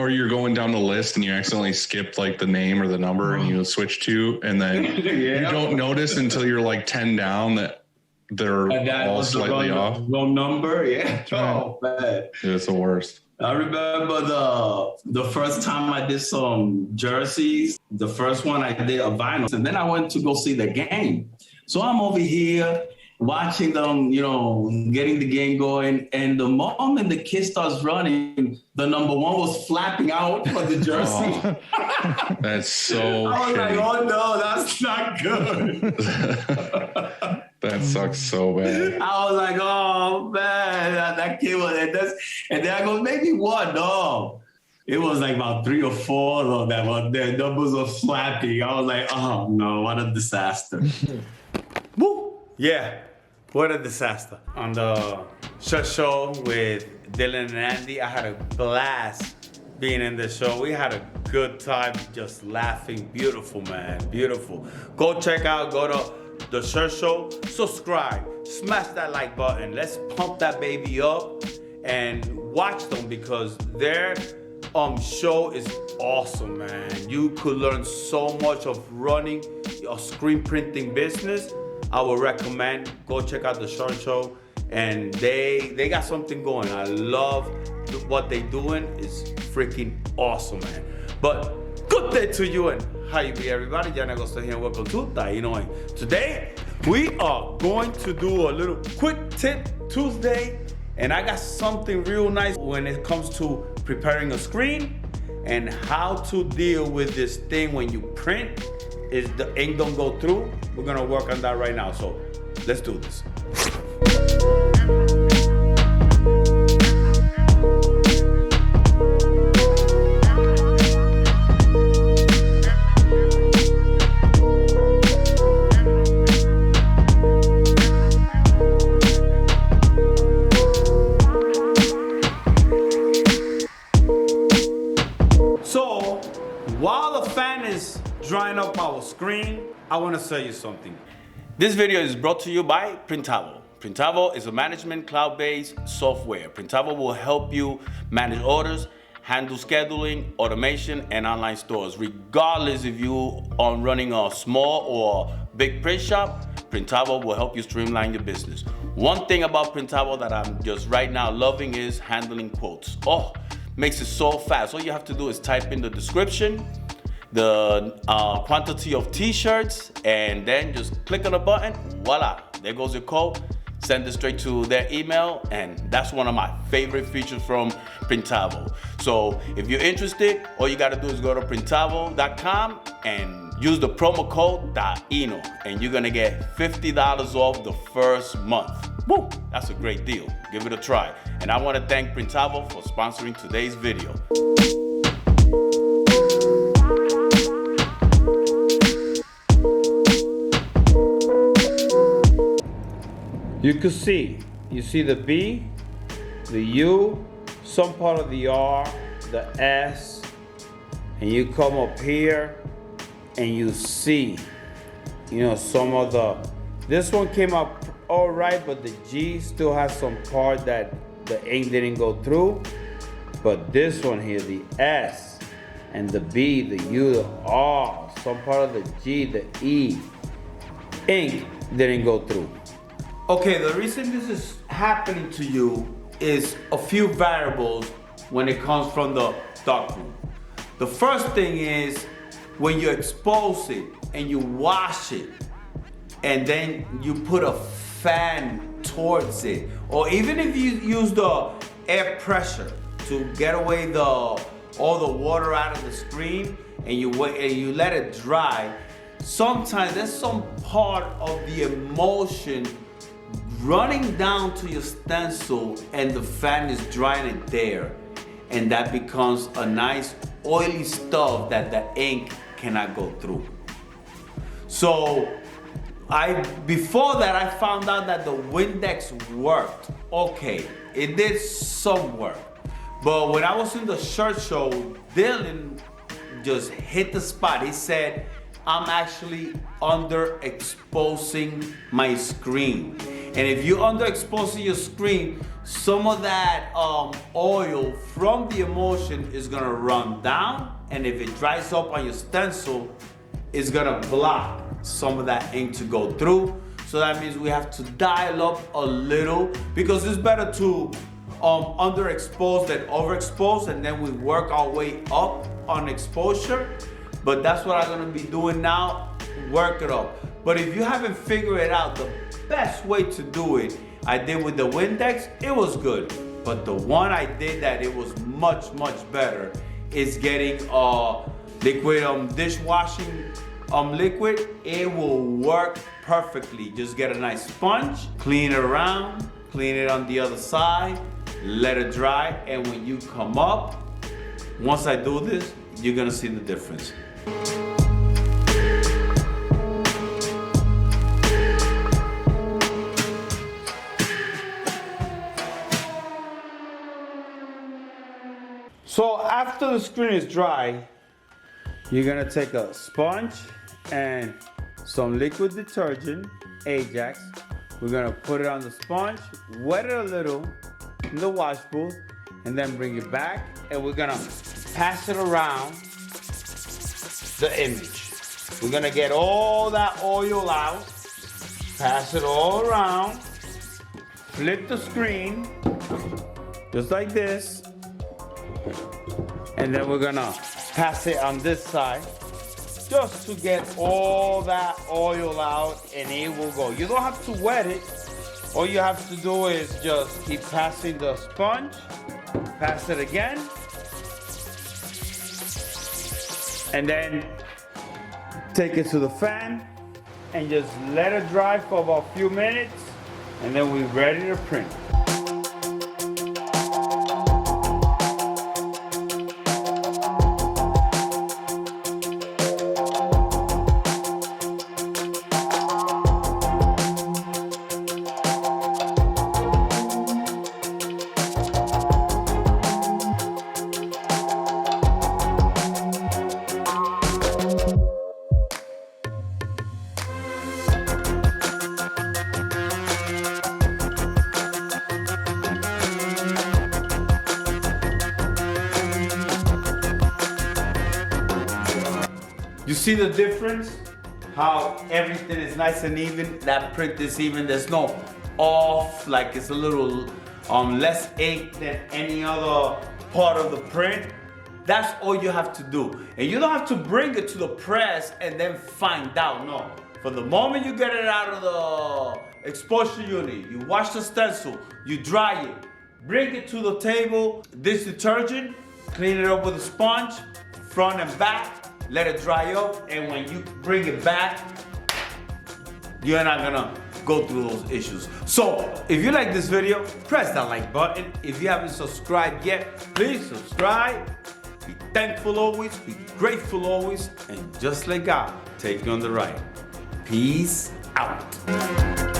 or you're going down the list and you accidentally skipped like the name or the number and you switch to, and then you don't notice until you're like 10 down that they're all slightly off. Wrong number, yeah. Oh man, yeah, it's the worst. I remember the first time I did some jerseys. The first one I did a vinyl, and then I went to go see the game. So I'm over here watching them, you know, getting the game going. And the moment the kid starts running, the number 1 was flapping out for the jersey. Oh, that's so I was like, oh no, that's not good. That sucks so bad. I was like, oh man, that kid was, and then I go, maybe one, no. It was like about 3 or 4 of them that their numbers were flapping. I was like, oh no, what a disaster. Woo! Yeah. What a disaster. On the shirt show with Dylan and Andy, I had a blast being in the show. We had a good time just laughing. Beautiful, man, beautiful. Go check out, go to the shirt show, subscribe, smash that like button. Let's pump that baby up and watch them because their show is awesome, man. You could learn so much of running a screen printing business. I would recommend go check out the shirt show, and they got something going. I love what they doing. It's freaking awesome, man. But good day to you and how you be, everybody. Jan Agosto here and welcome to Taino. Today we are going to do a little quick tip Tuesday, and I got something real nice when it comes to preparing a screen and how to deal with this thing when you print. Is the ink don't go through. We're gonna work on that right now. So let's do this. So while the fan is drying up our screen, I want to tell you something. This video is brought to you by Printavo. Printavo is a management cloud-based software. Printavo will help you manage orders, handle scheduling, automation, and online stores. Regardless if you are running a small or big print shop, Printavo will help you streamline your business. One thing about Printavo that I'm just right now loving is handling quotes. Oh, makes it so fast. All you have to do is type in the description, the quantity of t-shirts, and then just click on the button. Voila, there goes your code. Send it straight to their email, and that's one of my favorite features from Printavo. So if you're interested, all you gotta do is go to printavo.com and use the promo code TAINO, and you're gonna get $50 off the first month. Woo, that's a great deal. Give it a try. And I wanna thank Printavo for sponsoring today's video. You can see, you see the B, the U, some part of the R, the S, and you come up here and you see, you know, some of this one came up all right, but the G still has some part that the ink didn't go through. But this one here, the S and the B, the U, the R, some part of the G, the E, ink didn't go through. Okay, the reason this is happening to you is a few variables when it comes from the darkroom. The first thing is when you expose it and you wash it and then you put a fan towards it, or even if you use the air pressure to get away all the water out of the screen and you let it dry, sometimes there's some part of the emulsion running down to your stencil and the fan is drying it there, and that becomes a nice oily stuff that the ink cannot go through. So before that I found out that the Windex worked. Okay, it did some work, but when I was in the shirt show, Dylan just hit the spot. He said, I'm actually underexposing my screen. And if you're underexposing your screen, some of that oil from the emulsion is gonna run down, and if it dries up on your stencil, it's gonna block some of that ink to go through. So that means we have to dial up a little, because it's better to underexpose than overexpose, and then we work our way up on exposure. But that's what I'm gonna be doing now, work it up. But if you haven't figured it out, the best way to do it, I did with the Windex, it was good. But the one I did that it was much, much better is getting liquid dishwashing liquid. It will work perfectly. Just get a nice sponge, clean it around, clean it on the other side, let it dry, and when you come up, once I do this, you're gonna see the difference. So after the screen is dry, you're gonna take a sponge and some liquid detergent, Ajax. We're gonna put it on the sponge, wet it a little in the wash booth, and then bring it back, and we're gonna pass it around the image. We're gonna get all that oil out, pass it all around, flip the screen, just like this, and then we're gonna pass it on this side, just to get all that oil out, and it will go. You don't have to wet it. All you have to do is just keep passing the sponge, pass it again, and then take it to the fan and just let it dry for about a few minutes, and then we're ready to print. You see the difference? How everything is nice and even. That print is even. There's no off, like it's a little less ink than any other part of the print. That's all you have to do. And you don't have to bring it to the press and then find out. No. From the moment you get it out of the exposure unit, you wash the stencil, you dry it, bring it to the table, this detergent, clean it up with a sponge, front and back, let it dry up, and when you bring it back, you're not gonna go through those issues. So, if you like this video, press that like button. If you haven't subscribed yet, please subscribe. Be thankful always, be grateful always, and just let God take you on the ride. Peace out.